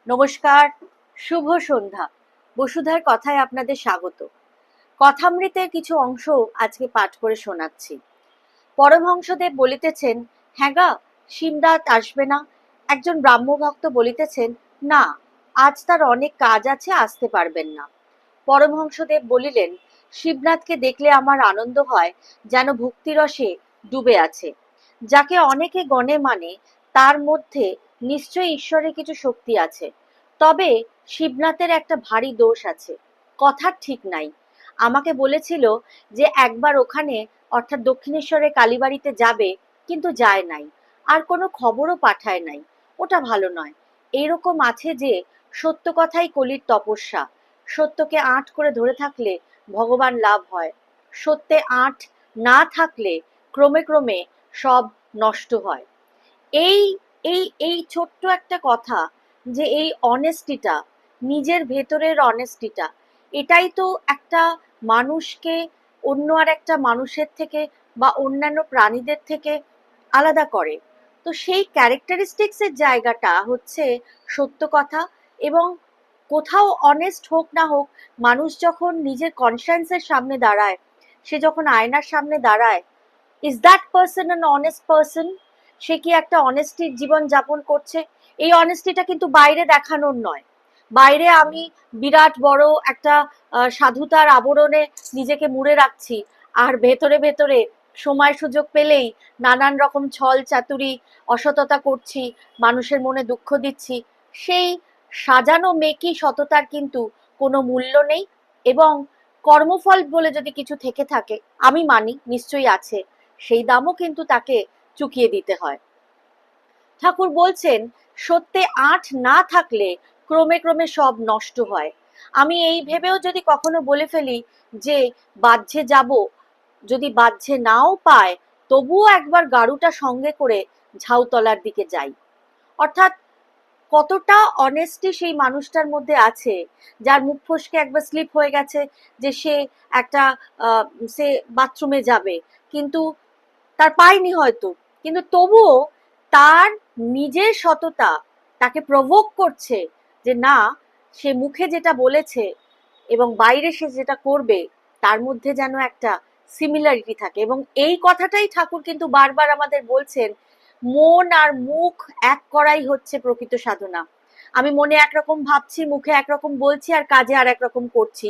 নমস্কার, শুভ সন্ধ্যা। বসুধার কথায় আপনাদের স্বাগত। কথামৃতের কিছু অংশ আজকে পাঠ করে শোনাচ্ছি। পরমহংসদেব বলিতেছেন, হ্যাঁ গা, শিবনাথ আসবে না? একজন ব্রাহ্মভক্ত বলিতেছেন, না, আজ তার অনেক কাজ আছে, আসতে পারবেন না। পরমহংসদেব বলিলেন, শিবনাথকে দেখলে আমার আনন্দ হয়, যেন ভক্তিরসে ডুবে আছে। যাকে অনেকে গণে মানে, তার মধ্যে নিশ্চয়ই ঈশ্বরের কিছু শক্তি আছে। তবে শিবনাথের একটা ভারী দোষ আছে, কথার ঠিক নাই। আমাকে বলেছিল যে একবার ওখানে অর্থাৎ দক্ষিণেশ্বরে কালীবাড়িতে যাবে, কিন্তু যায় নাই, আর কোনো খবরও পাঠায় নাই। ওটা ভালো নয়। এইরকম আছে যে সত্য কথাই কলির তপস্যা। সত্যকে আঁট করে ধরে থাকলে ভগবান লাভ হয়, সত্যে আঁট না থাকলে ক্রমে ক্রমে সব নষ্ট হয়। এই এই এই ছোট্ট একটা কথা, যে এই অনেস্টিটা, নিজের ভেতরের অনেস্টিটা, এটাই তো একটা মানুষকে অন্য আর একটা মানুষের থেকে বা অন্যান্য প্রাণীদের থেকে আলাদা করে। তো সেই ক্যারেক্টারিস্টিক্সের জায়গাটা হচ্ছে সত্য কথা। এবং কোথাও অনেস্ট হোক না হোক, মানুষ যখন নিজের কনসিয়েন্সের সামনে দাঁড়ায়, সে যখন আয়নার সামনে দাঁড়ায়, is that person an honest person? সে কি একটা অনেস্টির জীবন যাপন করছে? এই অনেস্টিটা কিন্তু বাইরে দেখানোর নয়। বাইরে আমি বিরাট বড় একটা সাধুতার আবরণে নিজেকে মুড়ে রাখছি, আর ভেতরে ভেতরে সময় সুযোগ পেলেই নানান রকম ছল চাতুরি, অসততা করছি, মানুষের মনে দুঃখ দিচ্ছি। সেই সাজানো মেকি সততার কিন্তু কোনো মূল্য নেই। এবং কর্মফল বলে যদি কিছু থেকে থাকে, আমি মানি নিশ্চয়ই আছে, সেই দামও কিন্তু তাকে চুকিয়ে দিতে হয়। ঠাকুর বলছেন, সত্যে আঁট না থাকলে ক্রমে ক্রমে সব নষ্ট হয়। আমি এই ভেবেও যদি কখনো বলে ফেলি যে বাহ্যে যাব, যদি বাহ্যে নাও পায়, তবুও একবার গাড়ুটা সঙ্গে করে ঝাউতলার দিকে যাই। অর্থাৎ কতটা অনেস্টি সেই মানুষটার মধ্যে আছে, যার মুখ ফসকে একবার স্লিপ হয়ে গেছে যে সে একটা সে বাথরুমে যাবে, কিন্তু তার পায়নি হয়তো, কিন্তু তবুও তার নিজের সততা তাকে প্রভোক করছে যে না, সে মুখে যেটা বলেছে এবং বাইরে সে যেটা করবে, তার মধ্যে যেন একটা সিমিলারিটি থাকে। এবং এই কথাটাই ঠাকুর কিন্তু বারবার আমাদের বলছেন, মন আর মুখ এক করাই হচ্ছে প্রকৃত সাধনা। আমি মনে একরকম ভাবছি, মুখে একরকম বলছি, আর কাজে আর একরকম করছি,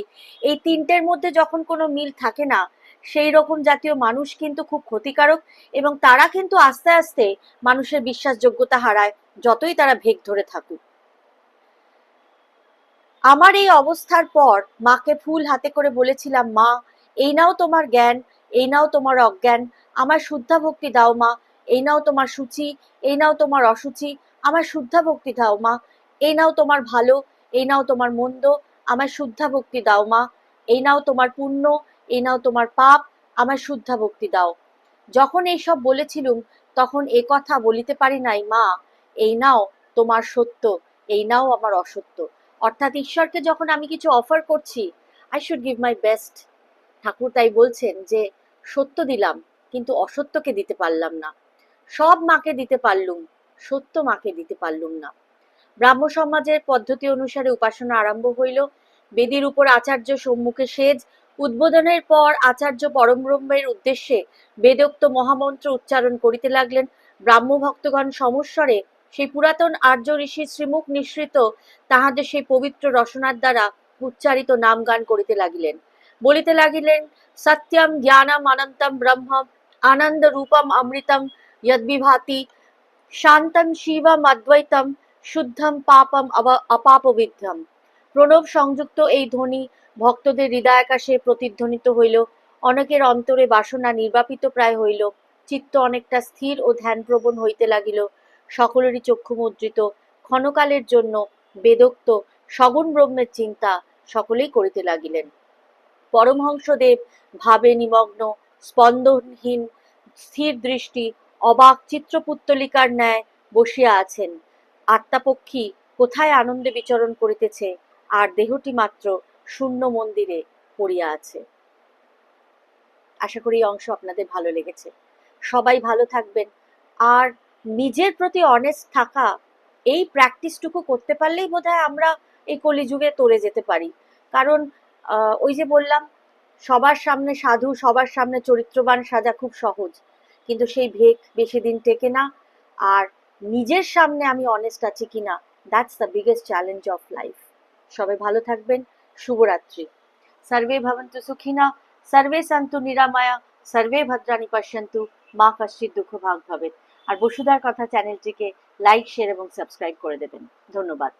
এই তিনটের মধ্যে যখন কোনো মিল থাকে না, সেই রকম জাতীয় মানুষ কিন্তু খুব ক্ষতিকারক। এবং তারা কিন্তু আস্তে আস্তে মানুষের বিশ্বাসযোগ্যতা হারায়, যতই তারা ভেগ ধরে থাকুক। আমার এই অবস্থার পর মাকে ফুল হাতে করে বলেছিলাম, মা, এই নাও তোমার জ্ঞান, এই নাও তোমার অজ্ঞান, আমার শুদ্ধা ভক্তি দাও মা। এই নাও তোমার সূচি, এই নাও তোমার অসুচি, আমার শুদ্ধা ভক্তি দাও মা। এই নাও তোমার ভালো, এই নাও তোমার মন্দ, আমার শুদ্ধা ভক্তি দাও মা। এই নাও তোমার পুণ্য, এই নাও তোমার পাপ, আমার শুদ্ধা ভক্তি দাও। যখন এইসব বলেছিলুম, তখন এ কথা বলিতে পারি নাই, মা, এই নাও তোমার সত্য, এই নাও আমার অসত্য। অর্থাৎ ঈশ্বরকে যখন আমি কিছু অফার করছি, I should give my best. ঠাকুর তাই বলছেন যে সত্য দিলাম, কিন্তু অসত্যকে দিতে পারলাম না। সব মাকে দিতে পারলুম, সত্য মাকে দিতে পারলুম না। ব্রাহ্ম সমাজের পদ্ধতি অনুসারে উপাসনা আরম্ভ হইল। বেদির উপর আচার্য সম্মুখে সেজ। উদ্বোধনের পর আচার্য পরমব্রহ্মের উদ্দেশ্যে বেদোক্ত মহামন্ত্র উচ্চারণ করিতে লাগলেন। ব্রাহ্ম ভক্তগণ সমস্বরে সেই পুরাতন আর্য ঋষির শ্রীমুখ নিঃসৃত তাহাদের সেই পবিত্র রসনার দ্বারা উচ্চারিত নাম গান করিতে লাগিলেন। বলিতে লাগিলেন, সত্যম জ্ঞানম অনন্তম ব্রহ্ম আনন্দ রূপম অমৃতম যদ্বিভাতি শান্তম শিবম অদ্বৈতম শুদ্ধম পাপম অপাপবিদ্ধম। প্রণব সংযুক্ত এই ধ্বনি ভক্তদের হৃদয়াকাশে প্রতিধ্বনিত হইল। অনেকের অন্তরে বাসনা নির্বাপিত প্রায় হইল। চিত্ত অনেকটা স্থির ও ধ্যানপ্রবণ হইতে লাগিল। সকলেরই চক্ষু মুদ্রিত। ক্ষণকালের জন্য বেদোক্ত সগুণ ব্রহ্মের চিন্তা সকলেই করিতে লাগিলেন। পরমহংসদেব ভাবে নিমগ্ন, স্পন্দনহীন স্থির দৃষ্টি, অবাক চিত্রপুত্তলিকার ন্যায় বসিয়া আছেন। আত্মাপক্ষী কোথায় আনন্দে বিচরণ করিতেছে, আর দেহটি মাত্র শূন্য মন্দিরে পড়িয়া আছে। আশা করি এই অংশ আপনাদের ভালো লেগেছে। সবাই ভালো থাকবেন, আর নিজের প্রতি অনেস্ট থাকা এই প্র্যাকটিসটুকু করতে পারলেই বোধহয় আমরা এই কলিযুগে তরে যেতে পারি। কারণ ওই যে বললাম, সবার সামনে সাধু, সবার সামনে চরিত্রবান সাজা খুব সহজ, কিন্তু সেই ভেক বেশি দিন টেকে না। আর নিজের সামনে আমি অনেস্ট আছি কিনা, that's the biggest challenge of life. সবাই ভালো থাকবেন। শুভরাত্রি। সর্বে ভবন্তু সুখিনা, সর্বে সন্তু নিরাময়া, সর্বে ভদ্রাণি পশ্যন্তু, মা কশ্চিৎ দুঃখ ভাগ ভবেৎ। আর বসুধার কথা চ্যানেলটিকে লাইক, শেয়ার এবং সাবস্ক্রাইব করে দেবেন। ধন্যবাদ।